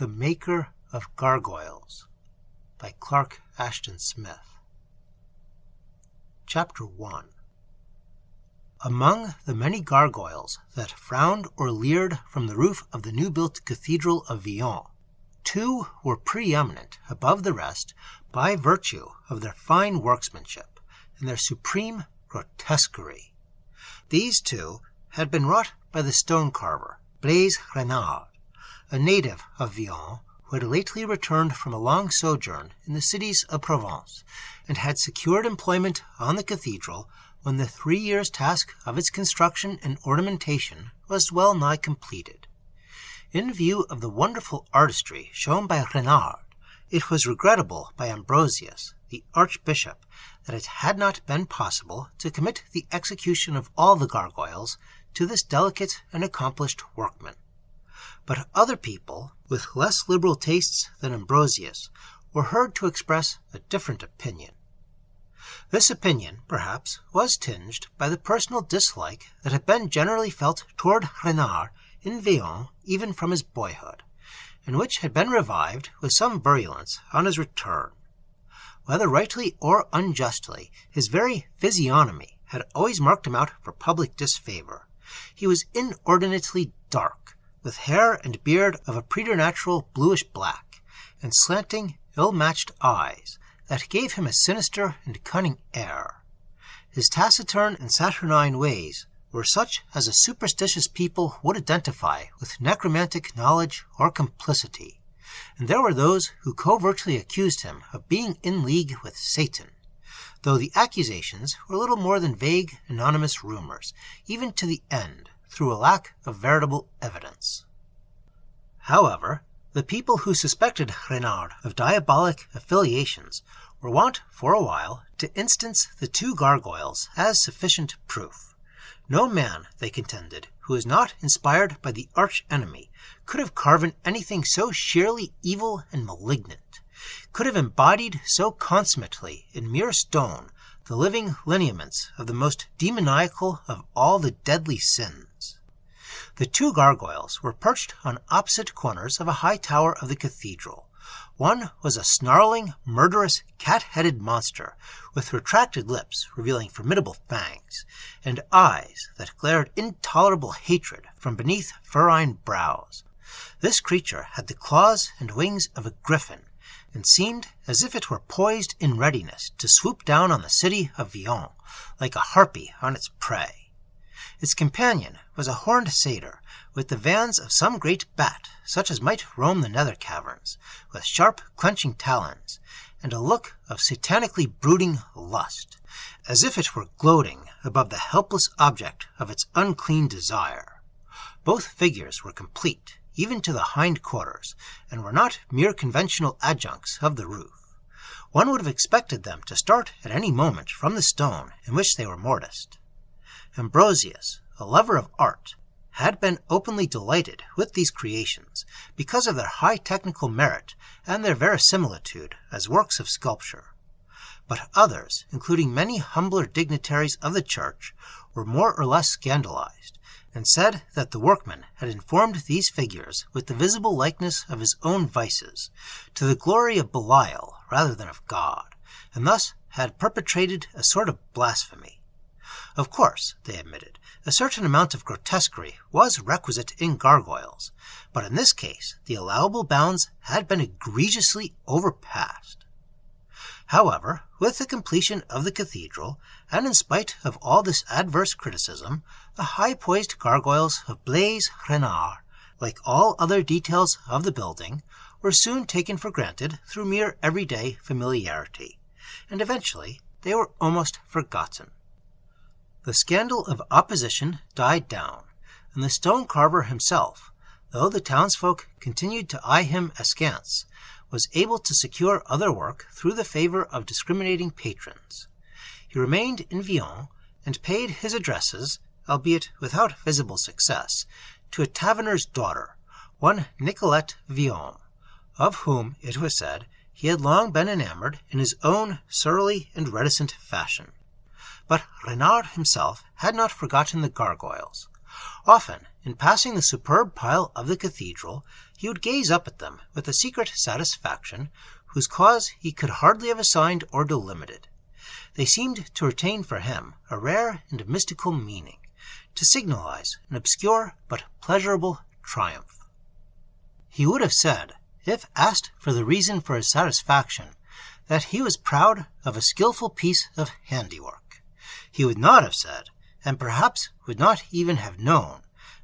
The Maker of Gargoyles by Clark Ashton Smith. Chapter 1. Among the many gargoyles that frowned or leered from the roof of the new-built Cathedral of Vion, two were preeminent above the rest by virtue of their fine workmanship and their supreme grotesquerie. These two had been wrought by the stone carver, Blaise Renard, a native of Vion, who had lately returned from a long sojourn in the cities of Provence, and had secured employment on the cathedral when the 3 years' task of its construction and ornamentation was well nigh completed. In view of the wonderful artistry shown by Renard, it was regrettable by Ambrosius, the archbishop, that it had not been possible to commit the execution of all the gargoyles to this delicate and accomplished workman. But other people, with less liberal tastes than Ambrosius, were heard to express a different opinion. This opinion, perhaps, was tinged by the personal dislike that had been generally felt toward Renard in Vion even from his boyhood, and which had been revived with some virulence on his return. Whether rightly or unjustly, his very physiognomy had always marked him out for public disfavor. He was inordinately dark, with hair and beard of a preternatural bluish-black, and slanting, ill-matched eyes that gave him a sinister and cunning air. His taciturn and saturnine ways were such as a superstitious people would identify with necromantic knowledge or complicity, and there were those who covertly accused him of being in league with Satan, though the accusations were little more than vague, anonymous rumors, even to the end, through a lack of veritable evidence. However, the people who suspected Renard of diabolic affiliations were wont for a while to instance the two gargoyles as sufficient proof. No man, they contended, who was not inspired by the arch-enemy could have carven anything so sheerly evil and malignant, could have embodied so consummately in mere stone the living lineaments of the most demoniacal of all the deadly sins. The two gargoyles were perched on opposite corners of a high tower of the cathedral. One was a snarling, murderous, cat-headed monster, with retracted lips revealing formidable fangs, and eyes that glared intolerable hatred from beneath ferine brows. This creature had the claws and wings of a griffin, and seemed as if it were poised in readiness to swoop down on the city of Vion like a harpy on its prey. Its companion was a horned satyr, with the vans of some great bat, such as might roam the nether caverns, with sharp clenching talons, and a look of satanically brooding lust, as if it were gloating above the helpless object of its unclean desire. Both figures were complete, even to the hind quarters, and were not mere conventional adjuncts of the roof. One would have expected them to start at any moment from the stone in which they were mortised. Ambrosius, a lover of art, had been openly delighted with these creations because of their high technical merit and their verisimilitude as works of sculpture. But others, including many humbler dignitaries of the church, were more or less scandalized, and said that the workman had informed these figures with the visible likeness of his own vices, to the glory of Belial rather than of God, and thus had perpetrated a sort of blasphemy. Of course, they admitted, a certain amount of grotesquerie was requisite in gargoyles, but in this case the allowable bounds had been egregiously overpassed. However, with the completion of the cathedral, and in spite of all this adverse criticism, the high-poised gargoyles of Blaise Renard, like all other details of the building, were soon taken for granted through mere everyday familiarity, and eventually they were almost forgotten. The scandal of opposition died down, and the stone carver himself, though the townsfolk continued to eye him askance, was able to secure other work through the favor of discriminating patrons. He remained in Vion, and paid his addresses, albeit without visible success, to a taverner's daughter, one Nicolette Vion, of whom, it was said, he had long been enamored in his own surly and reticent fashion. But Renard himself had not forgotten the gargoyles. Often, in passing the superb pile of the cathedral, he would gaze up at them with a secret satisfaction whose cause he could hardly have assigned or delimited. They seemed to retain for him a rare and mystical meaning, to signalize an obscure but pleasurable triumph. He would have said, if asked for the reason for his satisfaction, that he was proud of a skillful piece of handiwork. He would not have said, and perhaps would not even have known,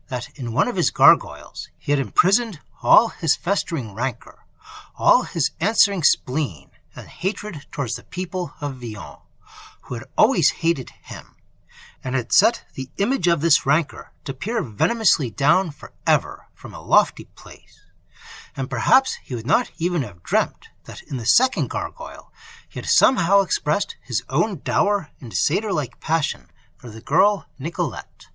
that in one of his gargoyles he had imprisoned all his festering rancor, all his answering spleen and hatred towards the people of Vion, who had always hated him, and had set the image of this rancor to peer venomously down forever from a lofty place. And perhaps he would not even have dreamt that in the second gargoyle he had somehow expressed his own dour and satyr-like passion for the girl Nicolette,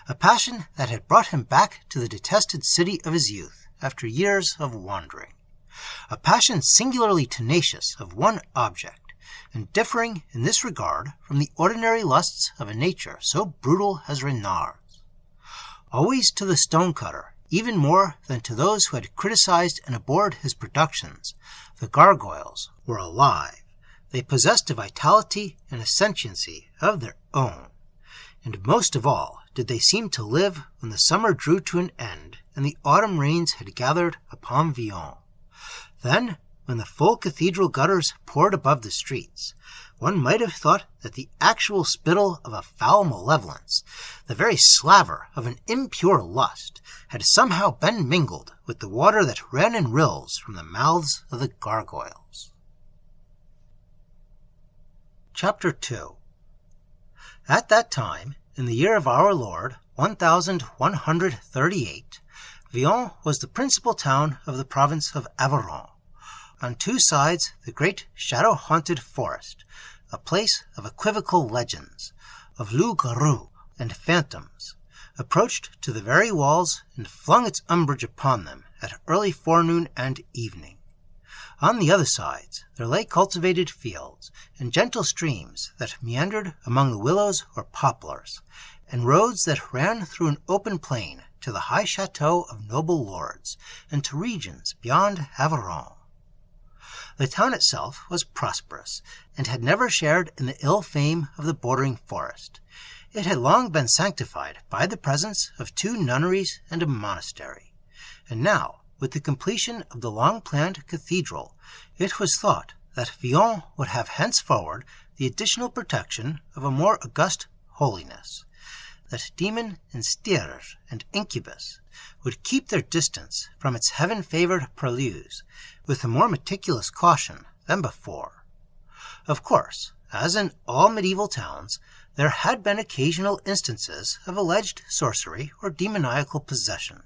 a passion that had brought him back to the detested city of his youth after years of wandering, a passion singularly tenacious of one object, and differing in this regard from the ordinary lusts of a nature so brutal as Renard's. Always to the stone-cutter, even more than to those who had criticized and abhorred his productions, the gargoyles were alive. They possessed a vitality and a sentiency of their own, and most of all did they seem to live when the summer drew to an end and the autumn rains had gathered upon Vion. Then, when the full cathedral gutters poured above the streets, one might have thought that the actual spittle of a foul malevolence, the very slaver of an impure lust, had somehow been mingled with the water that ran in rills from the mouths of the gargoyles. Chapter 2. At that time, in the year of our Lord, 1138, Vion was the principal town of the province of Abaddon. On two sides the great shadow-haunted forest, a place of equivocal legends, of loups-garous and phantoms, approached to the very walls and flung its umbrage upon them at early forenoon and evening. On the other sides there lay cultivated fields and gentle streams that meandered among the willows or poplars, and roads that ran through an open plain to the high chateaux of noble lords and to regions beyond Abaddon. The town itself was prosperous, and had never shared in the ill fame of the bordering forest. It had long been sanctified by the presence of two nunneries and a monastery, and now, with the completion of the long-planned cathedral, it was thought that Vion would have henceforward the additional protection of a more august holiness, that demon and stryge and incubus would keep their distance from its heaven-favored purlieus with a more meticulous caution than before. Of course, as in all medieval towns, there had been occasional instances of alleged sorcery or demoniacal possession,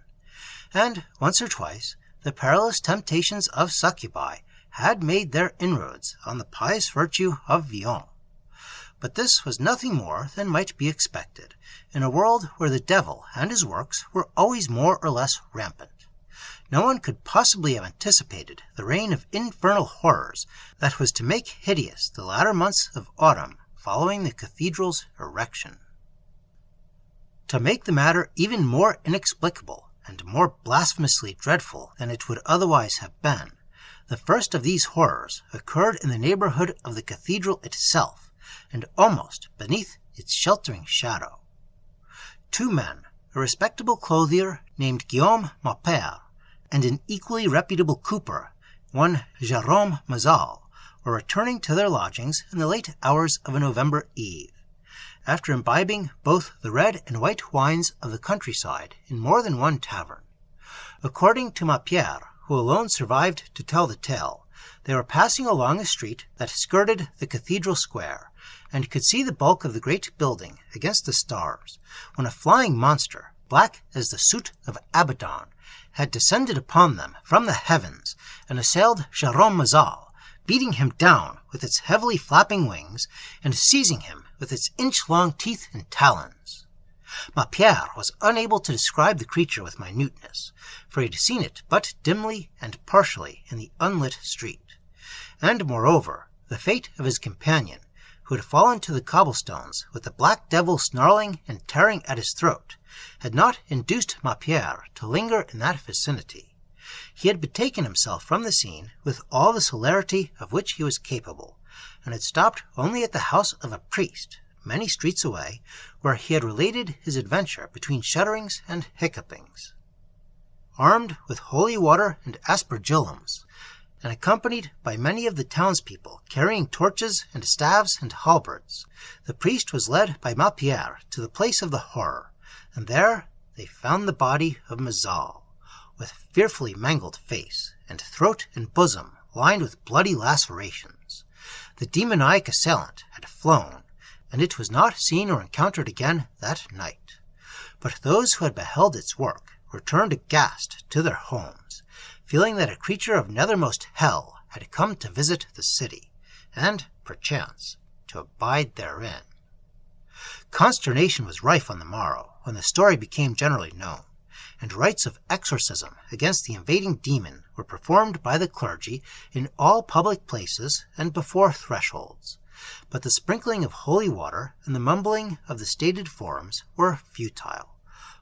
and once or twice the perilous temptations of succubi had made their inroads on the pious virtue of Vion. But this was nothing more than might be expected in a world where the devil and his works were always more or less rampant. No one could possibly have anticipated the reign of infernal horrors that was to make hideous the latter months of autumn following the cathedral's erection. To make the matter even more inexplicable and more blasphemously dreadful than it would otherwise have been, the first of these horrors occurred in the neighborhood of the cathedral itself, and almost beneath its sheltering shadow. Two men, a respectable clothier named Guillaume Maupert, and an equally reputable cooper, one Jérôme Mazal, were returning to their lodgings in the late hours of a November eve, after imbibing both the red and white wines of the countryside in more than one tavern. According to Maupert, who alone survived to tell the tale, they were passing along a street that skirted the cathedral square, and could see the bulk of the great building against the stars, when a flying monster, black as the suit of Abaddon, had descended upon them from the heavens and assailed Jérôme Mazal, beating him down with its heavily flapping wings and seizing him with its inch-long teeth and talons. Maupert was unable to describe the creature with minuteness, for he had seen it but dimly and partially in the unlit street. And, moreover, the fate of his companion, who had fallen to the cobblestones with the black devil snarling and tearing at his throat, had not induced Mapierre to linger in that vicinity. He had betaken himself from the scene with all the celerity of which he was capable, and had stopped only at the house of a priest, many streets away, where he had related his adventure between shudderings and hiccupings. Armed with holy water and aspergillums, and accompanied by many of the townspeople carrying torches and staves and halberds, the priest was led by Mapierre to the place of the horror, and there they found the body of Mazal, with fearfully mangled face, and throat and bosom lined with bloody lacerations. The demoniac assailant had flown, and it was not seen or encountered again that night. But those who had beheld its work returned aghast to their homes, feeling that a creature of nethermost hell had come to visit the city, and, perchance, to abide therein. Consternation was rife on the morrow, when the story became generally known, and rites of exorcism against the invading demon were performed by the clergy in all public places and before thresholds. But the sprinkling of holy water and the mumbling of the stated forms were futile,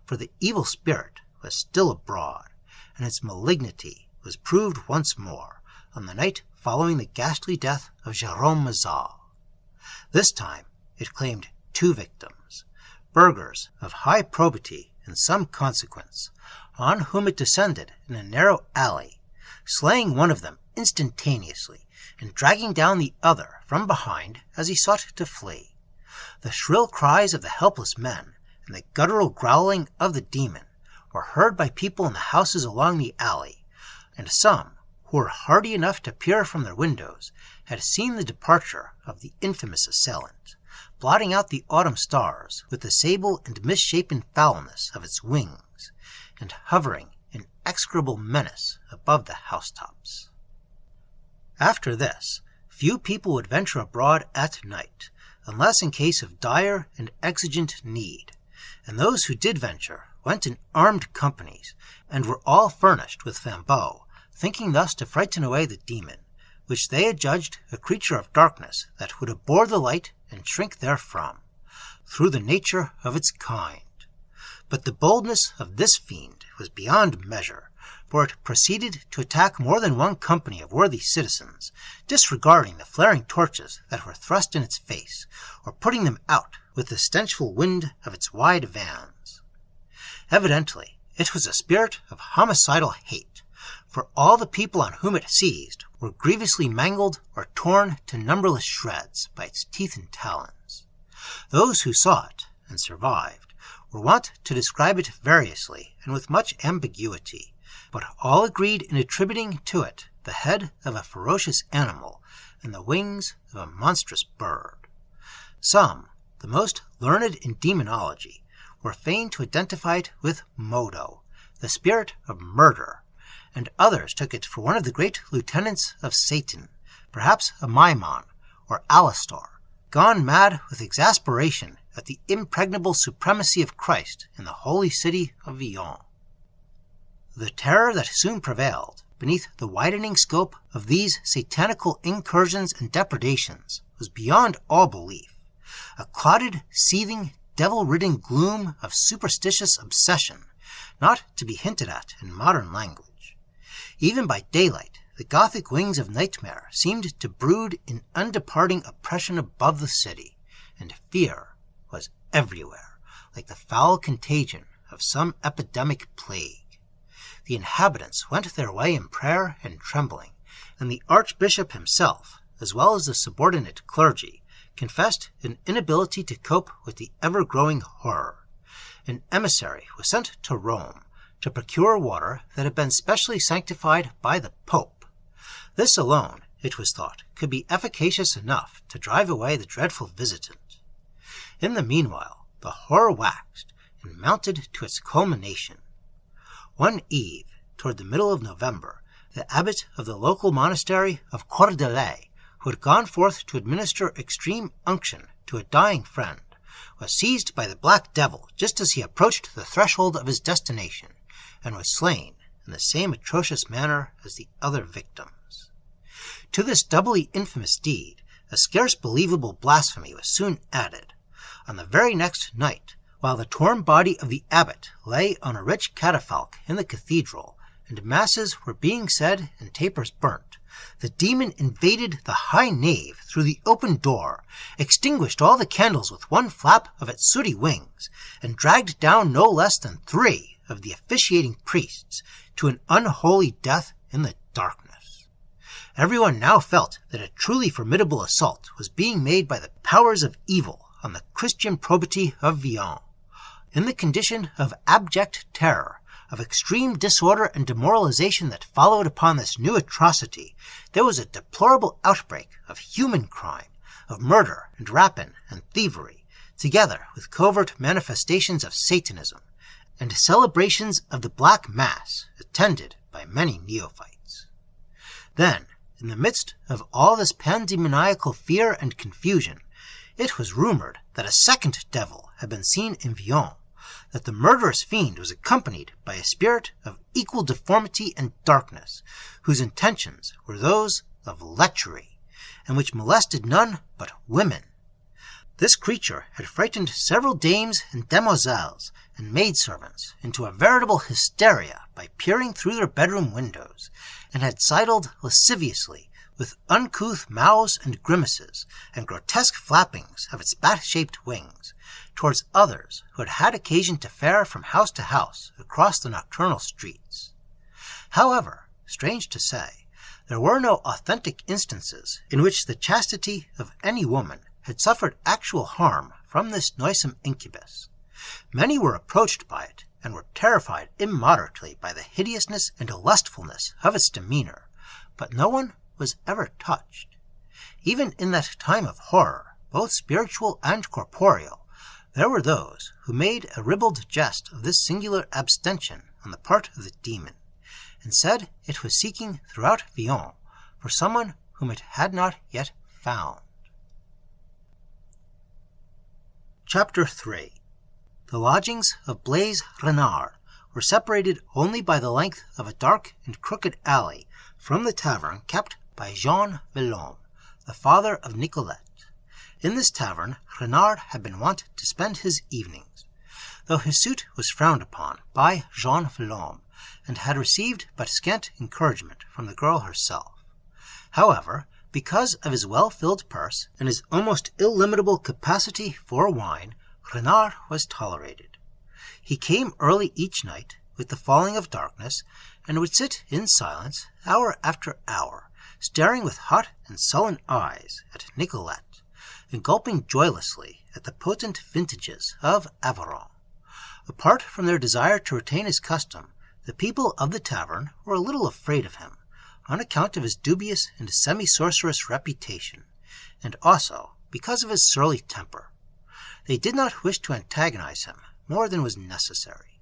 for the evil spirit was still abroad, and its malignity was proved once more on the night following the ghastly death of Jérôme Mazal. This time it claimed 2 victims, burghers of high probity and some consequence, on whom it descended in a narrow alley, slaying one of them instantaneously, and dragging down the other from behind as he sought to flee. The shrill cries of the helpless men and the guttural growling of the demon were heard by people in the houses along the alley, and some, who were hardy enough to peer from their windows, had seen the departure of the infamous assailant, blotting out the autumn stars with the sable and misshapen foulness of its wings, and hovering in execrable menace above the housetops. After this, few people would venture abroad at night, unless in case of dire and exigent need, and those who did venture went in armed companies, and were all furnished with flambeaux, thinking thus to frighten away the demon, which they adjudged a creature of darkness that would abhor the light and shrink therefrom, through the nature of its kind. But the boldness of this fiend was beyond measure, for it proceeded to attack more than one company of worthy citizens, disregarding the flaring torches that were thrust in its face, or putting them out with the stenchful wind of its wide vans. Evidently, it was a spirit of homicidal hate, for all the people on whom it seized were grievously mangled or torn to numberless shreds by its teeth and talons. Those who saw it, and survived, were wont to describe it variously and with much ambiguity, but all agreed in attributing to it the head of a ferocious animal and the wings of a monstrous bird. Some, the most learned in demonology, were fain to identify it with Modo, the spirit of murder, and others took it for one of the great lieutenants of Satan, perhaps Amaimon or Alastor, gone mad with exasperation at the impregnable supremacy of Christ in the holy city of Villon. The terror that soon prevailed beneath the widening scope of these satanical incursions and depredations was beyond all belief, a clouded, seething, devil-ridden gloom of superstitious obsession, not to be hinted at in modern language. Even by daylight, the Gothic wings of nightmare seemed to brood in undeparting oppression above the city, and fear was everywhere, like the foul contagion of some epidemic plague. The inhabitants went their way in prayer and trembling, and the archbishop himself, as well as the subordinate clergy, confessed an inability to cope with the ever-growing horror. An emissary was sent to Rome to procure water that had been specially sanctified by the Pope. This alone, it was thought, could be efficacious enough to drive away the dreadful visitant. In the meanwhile, the horror waxed and mounted to its culmination. One eve, toward the middle of November, the abbot of the local monastery of Cordelay, who had gone forth to administer extreme unction to a dying friend, was seized by the black devil just as he approached the threshold of his destination, and was slain in the same atrocious manner as the other victims. To this doubly infamous deed, a scarce believable blasphemy was soon added. On the very next night, while the torn body of the abbot lay on a rich catafalque in the cathedral, and masses were being said and tapers burnt, the demon invaded the high nave through the open door, extinguished all the candles with one flap of its sooty wings, and dragged down no less than 3 of the officiating priests to an unholy death in the darkness. Everyone now felt that a truly formidable assault was being made by the powers of evil on the Christian probity of Vion. In the condition of abject terror, of extreme disorder and demoralization that followed upon this new atrocity, there was a deplorable outbreak of human crime, of murder and rapine and thievery, together with covert manifestations of Satanism, and celebrations of the Black Mass, attended by many neophytes. Then, in the midst of all this pandemoniacal fear and confusion, it was rumored that a second devil had been seen in Vion, that the murderous fiend was accompanied by a spirit of equal deformity and darkness, whose intentions were those of lechery, and which molested none but women. This creature had frightened several dames and demoiselles and maidservants into a veritable hysteria by peering through their bedroom windows, and had sidled lasciviously with uncouth mouths and grimaces and grotesque flappings of its bat-shaped wings, towards others who had had occasion to fare from house to house across the nocturnal streets. However, strange to say, there were no authentic instances in which the chastity of any woman had suffered actual harm from this noisome incubus. Many were approached by it, and were terrified immoderately by the hideousness and lustfulness of its demeanor, but no one was ever touched. Even in that time of horror, both spiritual and corporeal, there were those who made a ribald jest of this singular abstention on the part of the demon, and said it was seeking throughout Vion for someone whom it had not yet found. Chapter 3. The lodgings of Blaise Renard were separated only by the length of a dark and crooked alley from the tavern kept by Jean Villaume, the father of Nicolette. In this tavern Renard had been wont to spend his evenings, though his suit was frowned upon by Jean Villaume, and had received but scant encouragement from the girl herself. However, because of his well-filled purse and his almost illimitable capacity for wine, Renard was tolerated. He came early each night, with the falling of darkness, and would sit in silence, hour after hour, staring with hot and sullen eyes at Nicolette, and gulping joylessly at the potent vintages of Avaron. Apart from their desire to retain his custom, the people of the tavern were a little afraid of him, on account of his dubious and semi-sorcerous reputation, and also because of his surly temper. They did not wish to antagonize him more than was necessary.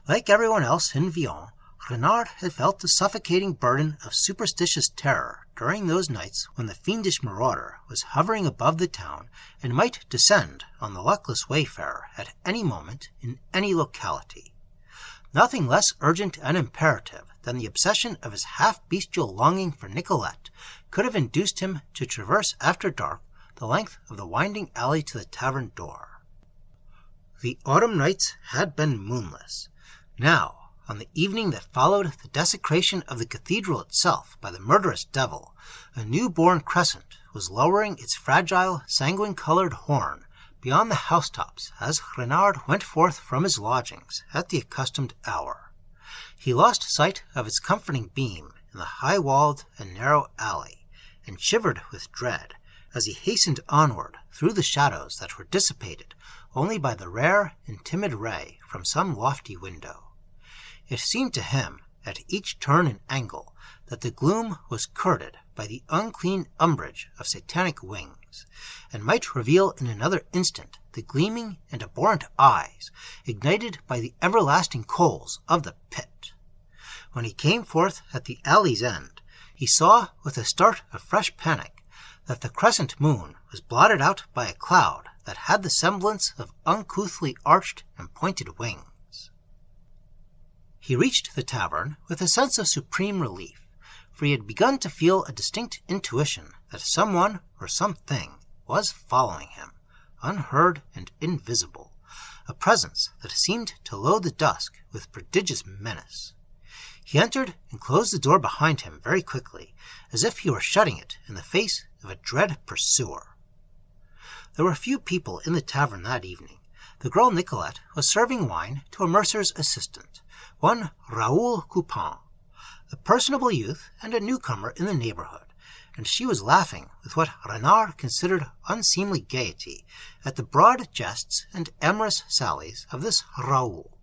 Like everyone else in Vion, Renard had felt the suffocating burden of superstitious terror during those nights when the fiendish marauder was hovering above the town and might descend on the luckless wayfarer at any moment in any locality. Nothing less urgent and imperative than the obsession of his half-bestial longing for Nicolette could have induced him to traverse after dark the length of the winding alley to the tavern door. The autumn nights had been moonless. Now, on the evening that followed the desecration of the cathedral itself by the murderous devil, a new-born crescent was lowering its fragile, sanguine-colored horn beyond the housetops as Renard went forth from his lodgings at the accustomed hour. He lost sight of its comforting beam in the high-walled and narrow alley, and shivered with dread as he hastened onward through the shadows that were dissipated only by the rare and timid ray from some lofty window. It seemed to him, at each turn and angle, that the gloom was curded by the unclean umbrage of satanic wings, and might reveal in another instant the gleaming and abhorrent eyes ignited by the everlasting coals of the pit. When he came forth at the alley's end, he saw, with a start of fresh panic, that the crescent moon was blotted out by a cloud that had the semblance of uncouthly arched and pointed wings. He reached the tavern with a sense of supreme relief, for he had begun to feel a distinct intuition that someone or something was following him, unheard and invisible, a presence that seemed to load the dusk with prodigious menace. He entered and closed the door behind him very quickly, as if he were shutting it in the face of a dread pursuer. There were few people in the tavern that evening. The girl Nicolette was serving wine to a mercer's assistant, one Raoul Coupin, a personable youth and a newcomer in the neighborhood, and she was laughing with what Renard considered unseemly gaiety at the broad jests and amorous sallies of this Raoul.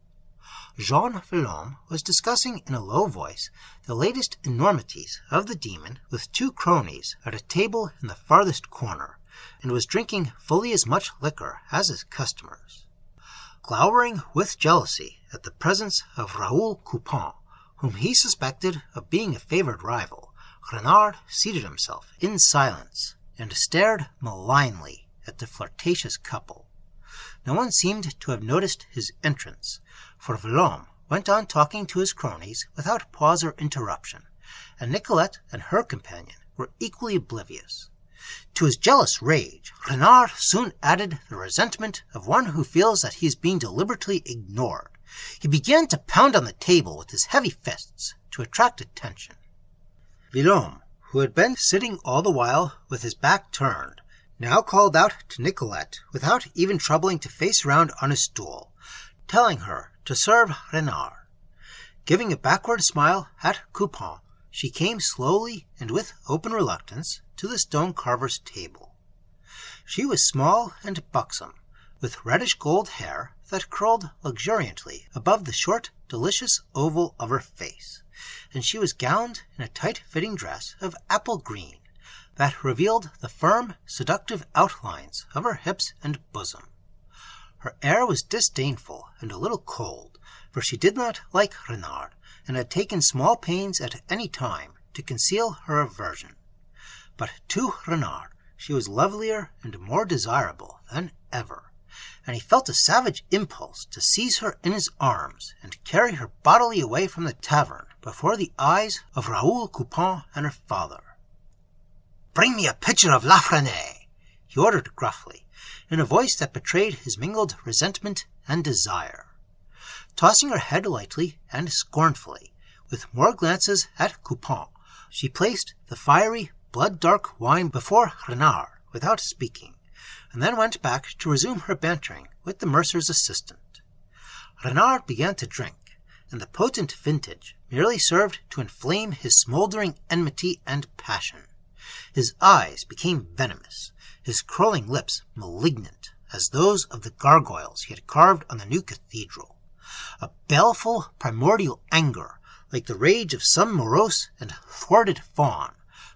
Jean Villaume was discussing in a low voice the latest enormities of the demon with two cronies at a table in the farthest corner, and was drinking fully as much liquor as his customers. Glowering with jealousy at the presence of Raoul Coupin, whom he suspected of being a favored rival, Renard seated himself in silence and stared malignly at the flirtatious couple. No one seemed to have noticed his entrance, for Villaume went on talking to his cronies without pause or interruption, and Nicolette and her companion were equally oblivious. To his jealous rage, Renard soon added the resentment of one who feels that he is being deliberately ignored. He began to pound on the table with his heavy fists to attract attention. Villaume, who had been sitting all the while with his back turned, now called out to Nicolette without even troubling to face round on his stool, telling her to serve Renard. Giving a backward smile at Coupin, she came slowly and with open reluctance to the stone carver's table. She was small and buxom, with reddish-gold hair that curled luxuriantly above the short, delicious oval of her face, and she was gowned in a tight-fitting dress of apple green that revealed the firm, seductive outlines of her hips and bosom. Her air was disdainful and a little cold, for she did not like Renard, and had taken small pains at any time to conceal her aversion. But to Renard she was lovelier and more desirable than ever, and he felt a savage impulse to seize her in his arms and carry her bodily away from the tavern before the eyes of Raoul Coupin and her father. "Bring me a pitcher of Lafrene," he ordered gruffly, in a voice that betrayed his mingled resentment and desire. Tossing her head lightly and scornfully, with more glances at Coupin, she placed the fiery, blood-dark wine before Renard without speaking, and then went back to resume her bantering with the mercer's assistant. Renard began to drink, and the potent vintage merely served to inflame his smoldering enmity and passion. His eyes became venomous, his curling lips malignant as those of the gargoyles he had carved on the new cathedral. A baleful primordial anger, like the rage of some morose and thwarted fawn,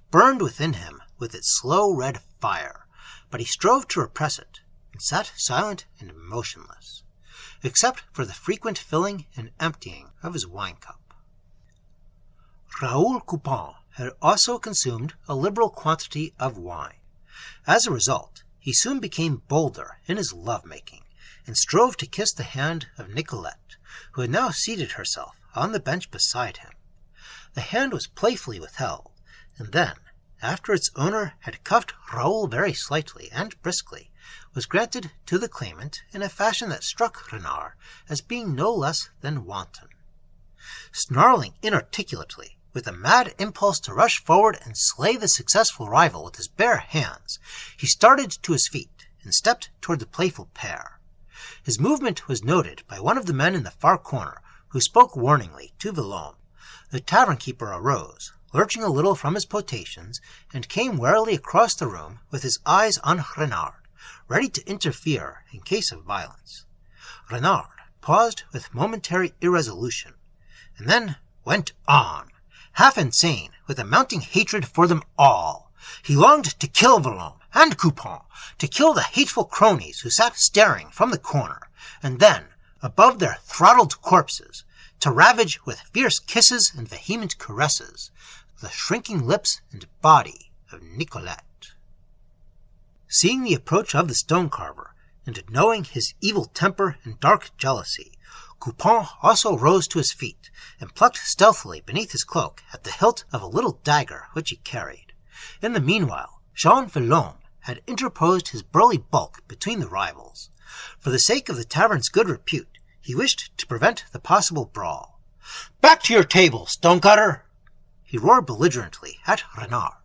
burned within him with its slow red fire, but he strove to repress it, and sat silent and motionless, except for the frequent filling and emptying of his wine-cup. Raoul Coupin had also consumed a liberal quantity of wine. As a result, he soon became bolder in his love-making, and strove to kiss the hand of Nicolette, who had now seated herself on the bench beside him. The hand was playfully withheld, and then, after its owner had cuffed Raoul very slightly and briskly, was granted to the claimant in a fashion that struck Renard as being no less than wanton. Snarling inarticulately, with a mad impulse to rush forward and slay the successful rival with his bare hands, he started to his feet and stepped toward the playful pair. His movement was noted by one of the men in the far corner, who spoke warningly to Villaume. The tavern-keeper arose, lurching a little from his potations, and came warily across the room with his eyes on Renard, ready to interfere in case of violence. Renard paused with momentary irresolution, and then went on, half insane with a mounting hatred for them all. He longed to kill Villaume and Coupin, to kill the hateful cronies who sat staring from the corner, and then, above their throttled corpses, to ravage with fierce kisses and vehement caresses the shrinking lips and body of Nicolette. Seeing the approach of the stone-carver, and knowing his evil temper and dark jealousy, Coupin also rose to his feet, and plucked stealthily beneath his cloak at the hilt of a little dagger which he carried. In the meanwhile, Jean Villaume had interposed his burly bulk between the rivals. For the sake of the tavern's good repute, he wished to prevent the possible brawl. "Back to your table, stonecutter!" he roared belligerently at Renard.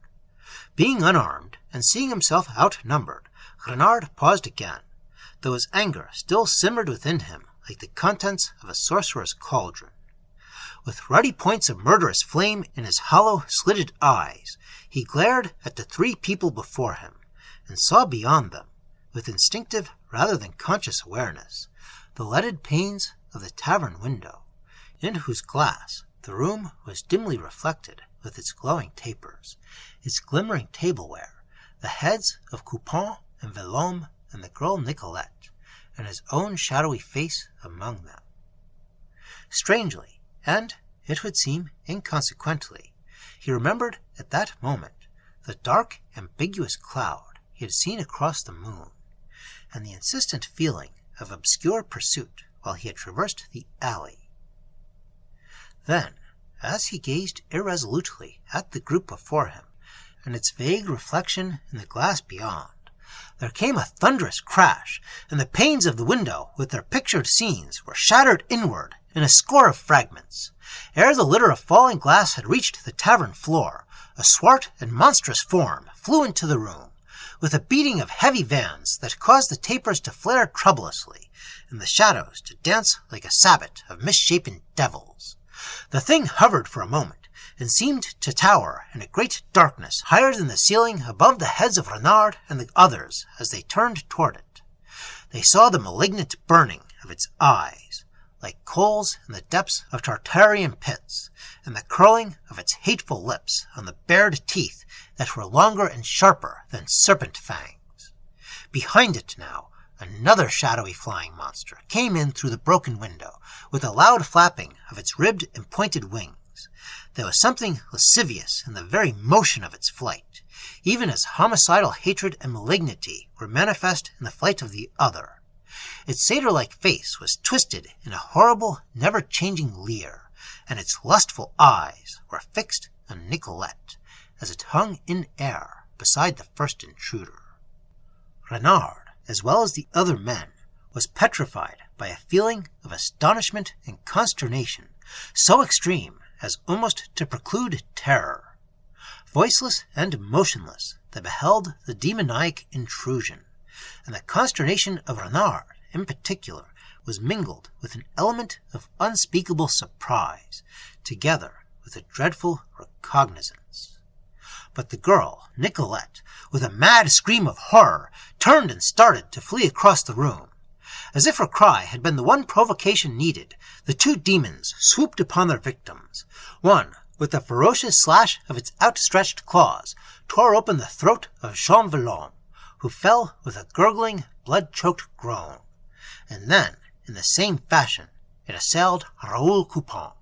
Being unarmed, and seeing himself outnumbered, Renard paused again, though his anger still simmered within him like the contents of a sorcerer's cauldron. With ruddy points of murderous flame in his hollow, slitted eyes, he glared at the three people before him, and saw beyond them, with instinctive rather than conscious awareness, the leaded panes of the tavern window, in whose glass the room was dimly reflected with its glowing tapers, its glimmering tableware, the heads of Coupon and Villaume and the girl Nicolette, and his own shadowy face among them. Strangely, and, it would seem, inconsequently, he remembered at that moment the dark, ambiguous cloud he had seen across the moon, and the insistent feeling of obscure pursuit while he had traversed the alley. Then, as he gazed irresolutely at the group before him, and its vague reflection in the glass beyond, there came a thunderous crash, and the panes of the window with their pictured scenes were shattered inward in a score of fragments. Ere the litter of falling glass had reached the tavern floor, a swart and monstrous form flew into the room, with a beating of heavy vans that caused the tapers to flare troublously, and the shadows to dance like a sabbat of misshapen devils. The thing hovered for a moment, and seemed to tower in a great darkness higher than the ceiling above the heads of Renard and the others as they turned toward it. They saw the malignant burning of its eyes, like coals in the depths of Tartarian pits, and the curling of its hateful lips on the bared teeth that were longer and sharper than serpent fangs. Behind it now, another shadowy flying monster came in through the broken window, with a loud flapping of its ribbed and pointed wings. There was something lascivious in the very motion of its flight, even as homicidal hatred and malignity were manifest in the flight of the other. Its satyr-like face was twisted in a horrible, never-changing leer, and its lustful eyes were fixed on Nicolette, as it hung in air beside the first intruder. Renard, as well as the other men, was petrified by a feeling of astonishment and consternation so extreme as almost to preclude terror. Voiceless and motionless, they beheld the demoniac intrusion, and the consternation of Renard, in particular, was mingled with an element of unspeakable surprise, together with a dreadful recognizance. But the girl, Nicolette, with a mad scream of horror, turned and started to flee across the room. As if her cry had been the one provocation needed, the two demons swooped upon their victims. One, with a ferocious slash of its outstretched claws, tore open the throat of Jean Villaume, who fell with a gurgling, blood-choked groan. And then, in the same fashion, it assailed Raoul Coupon.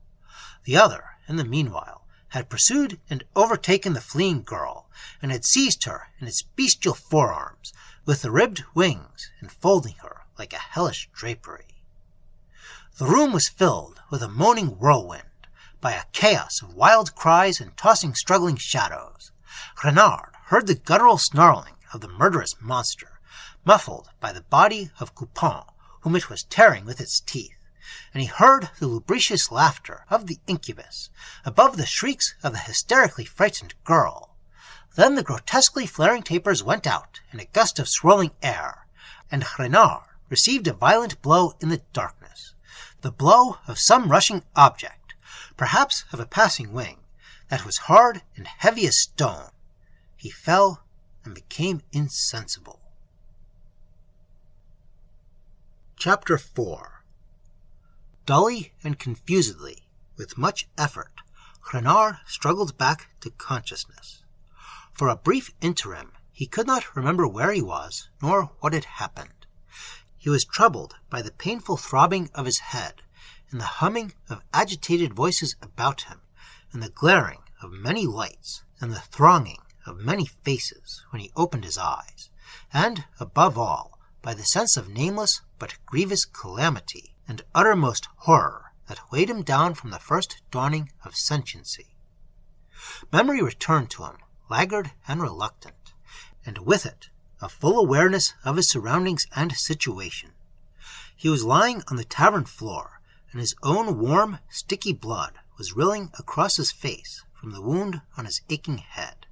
The other, in the meanwhile, had pursued and overtaken the fleeing girl, and had seized her in its bestial forearms, with the ribbed wings enfolding her like a hellish drapery. The room was filled with a moaning whirlwind, by a chaos of wild cries and tossing struggling shadows. Renard heard the guttural snarling of the murderous monster, muffled by the body of Coupon, whom it was tearing with its teeth, and he heard the lubricious laughter of the incubus, above the shrieks of the hysterically frightened girl. Then the grotesquely flaring tapers went out in a gust of swirling air, and Renard received a violent blow in the darkness, the blow of some rushing object, perhaps of a passing wing, that was hard and heavy as stone. He fell and became insensible. Chapter 4. Dully and confusedly, with much effort, Renard struggled back to consciousness. For a brief interim, he could not remember where he was, nor what had happened. He was troubled by the painful throbbing of his head, and the humming of agitated voices about him, and the glaring of many lights, and the thronging of many faces when he opened his eyes, and, above all, by the sense of nameless but grievous calamity and uttermost horror that weighed him down from the first dawning of sentiency. Memory returned to him, laggard and reluctant, and with it a full awareness of his surroundings and situation. He was lying on the tavern floor, and his own warm, sticky blood was rilling across his face from the wound on his aching head.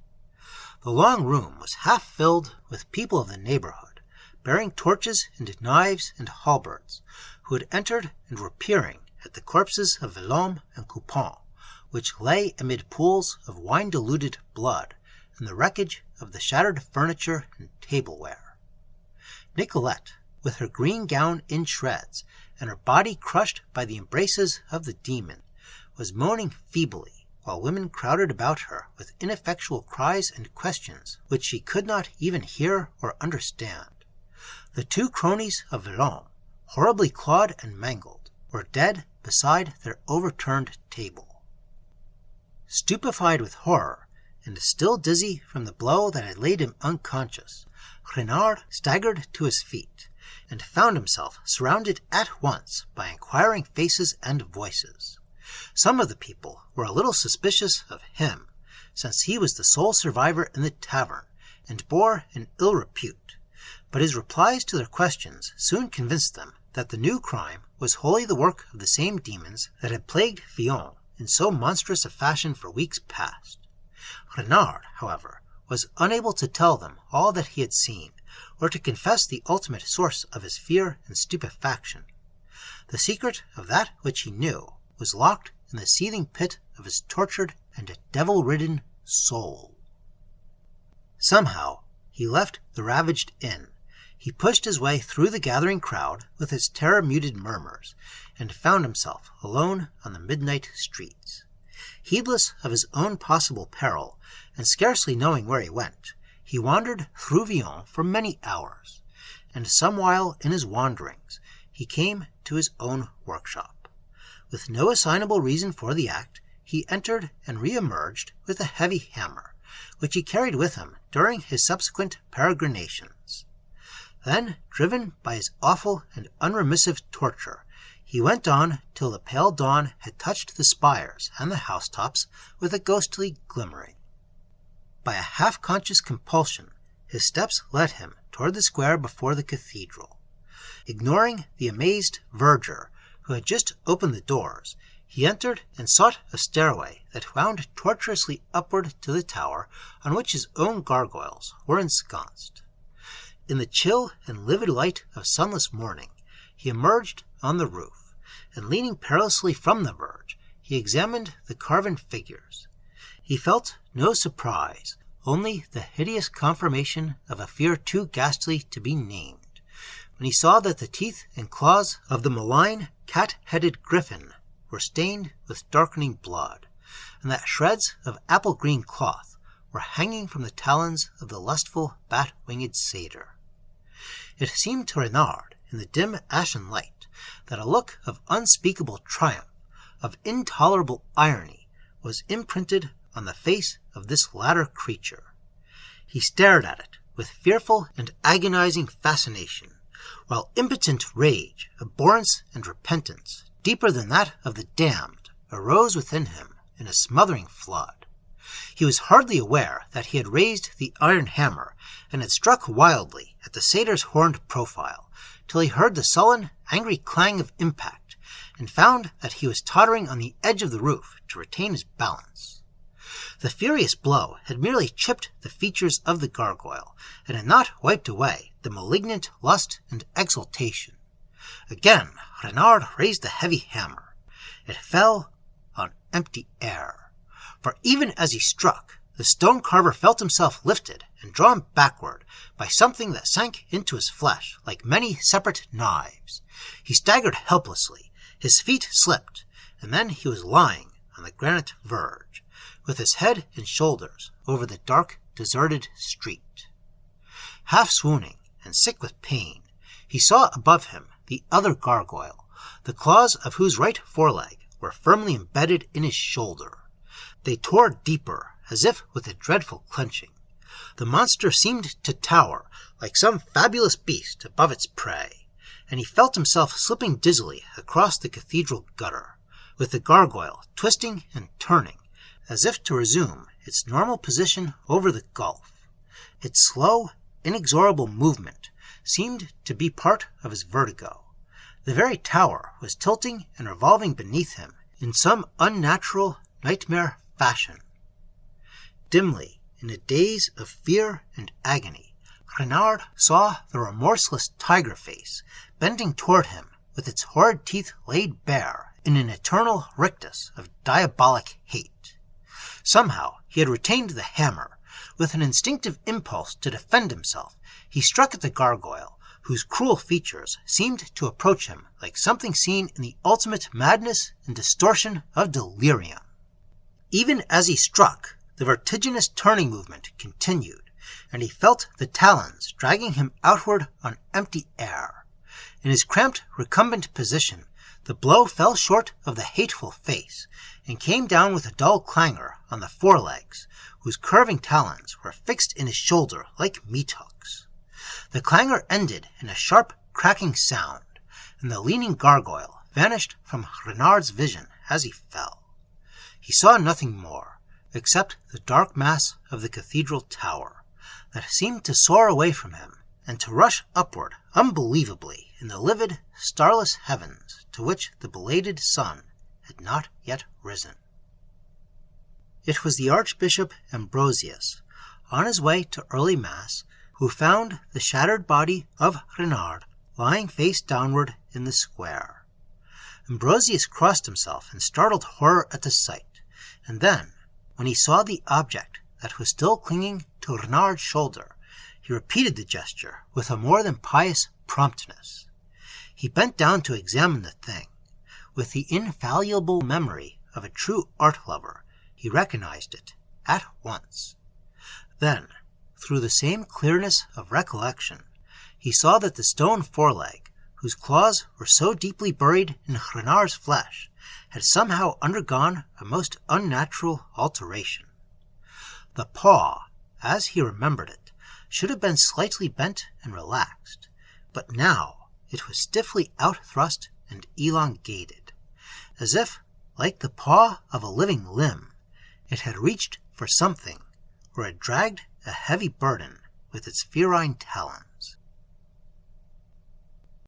The long room was half filled with people of the neighborhood, bearing torches and knives and halberds, who had entered and were peering at the corpses of Villaume and Coupon, which lay amid pools of wine-diluted blood and the wreckage of the shattered furniture and tableware. Nicolette, with her green gown in shreds and her body crushed by the embraces of the demon, was moaning feebly, while women crowded about her with ineffectual cries and questions which she could not even hear or understand. The two cronies of Villaume, horribly clawed and mangled, were dead beside their overturned table. Stupefied with horror, and still dizzy from the blow that had laid him unconscious, Renard staggered to his feet, and found himself surrounded at once by inquiring faces and voices. Some of the people were a little suspicious of him, since he was the sole survivor in the tavern, and bore an ill repute, but his replies to their questions soon convinced them that the new crime was wholly the work of the same demons that had plagued Villon in so monstrous a fashion for weeks past. Renard, however, was unable to tell them all that he had seen, or to confess the ultimate source of his fear and stupefaction. The secret of that which he knew was locked in the seething pit of his tortured and devil-ridden soul. Somehow he left the ravaged inn. He pushed his way through the gathering crowd with its terror-muted murmurs, and found himself alone on the midnight streets. Heedless of his own possible peril, and scarcely knowing where he went, he wandered through Villon for many hours, and some while in his wanderings he came to his own workshop. With no assignable reason for the act, he entered and re-emerged with a heavy hammer, which he carried with him during his subsequent peregrinations. Then, driven by his awful and unremissive torture, he went on till the pale dawn had touched the spires and the housetops with a ghostly glimmering. By a half-conscious compulsion, his steps led him toward the square before the cathedral. Ignoring the amazed verger, who had just opened the doors, he entered and sought a stairway that wound tortuously upward to the tower on which his own gargoyles were ensconced. In the chill and livid light of sunless morning, he emerged on the roof, and leaning perilously from the verge, he examined the carven figures. He felt no surprise, only the hideous confirmation of a fear too ghastly to be named, when he saw that the teeth and claws of the malign, cat-headed griffin were stained with darkening blood, and that shreds of apple-green cloth were hanging from the talons of the lustful, bat-winged satyr. It seemed to Renard, in the dim ashen light, that a look of unspeakable triumph, of intolerable irony, was imprinted on the face of this latter creature. He stared at it with fearful and agonizing fascination, while impotent rage, abhorrence, and repentance, deeper than that of the damned, arose within him in a smothering flood. He was hardly aware that he had raised the iron hammer and had struck wildly at the satyr's horned profile, till he heard the sullen, angry clang of impact, and found that he was tottering on the edge of the roof to retain his balance. The furious blow had merely chipped the features of the gargoyle, and had not wiped away the malignant lust and exultation. Again Renard raised the heavy hammer. It fell on empty air, for even as he struck, the stone carver felt himself lifted and drawn backward by something that sank into his flesh like many separate knives. He staggered helplessly, his feet slipped, and then he was lying on the granite verge, with his head and shoulders over the dark, deserted street. Half swooning and sick with pain, he saw above him the other gargoyle, the claws of whose right foreleg were firmly embedded in his shoulder. They tore deeper, as if with a dreadful clenching. The monster seemed to tower like some fabulous beast above its prey, and he felt himself slipping dizzily across the cathedral gutter, with the gargoyle twisting and turning, as if to resume its normal position over the gulf. Its slow, inexorable movement seemed to be part of his vertigo. The very tower was tilting and revolving beneath him in some unnatural nightmare fashion. Dimly, in a daze of fear and agony, Renard saw the remorseless tiger face bending toward him with its horrid teeth laid bare in an eternal rictus of diabolic hate. Somehow he had retained the hammer. With an instinctive impulse to defend himself, he struck at the gargoyle, whose cruel features seemed to approach him like something seen in the ultimate madness and distortion of delirium. Even as he struck, the vertiginous turning movement continued, and he felt the talons dragging him outward on empty air. In his cramped, recumbent position, the blow fell short of the hateful face, and came down with a dull clangor on the forelegs, whose curving talons were fixed in his shoulder like meat-hooks. The clangor ended in a sharp, cracking sound, and the leaning gargoyle vanished from Renard's vision as he fell. He saw nothing more, except the dark mass of the cathedral tower, that seemed to soar away from him and to rush upward unbelievably in the livid, starless heavens to which the belated sun had not yet risen. It was the Archbishop Ambrosius, on his way to early Mass, who found the shattered body of Renard lying face downward in the square. Ambrosius crossed himself in startled horror at the sight, and then, when he saw the object that was still clinging to Renard's shoulder, he repeated the gesture with a more than pious promptness. He bent down to examine the thing. With the infallible memory of a true art lover, he recognized it at once. Then, through the same clearness of recollection, he saw that the stone foreleg, whose claws were so deeply buried in Renard's flesh, had somehow undergone a most unnatural alteration. The paw, as he remembered it, should have been slightly bent and relaxed, but now it was stiffly outthrust and elongated, as if, like the paw of a living limb, it had reached for something, or had dragged a heavy burden with its ferine talons.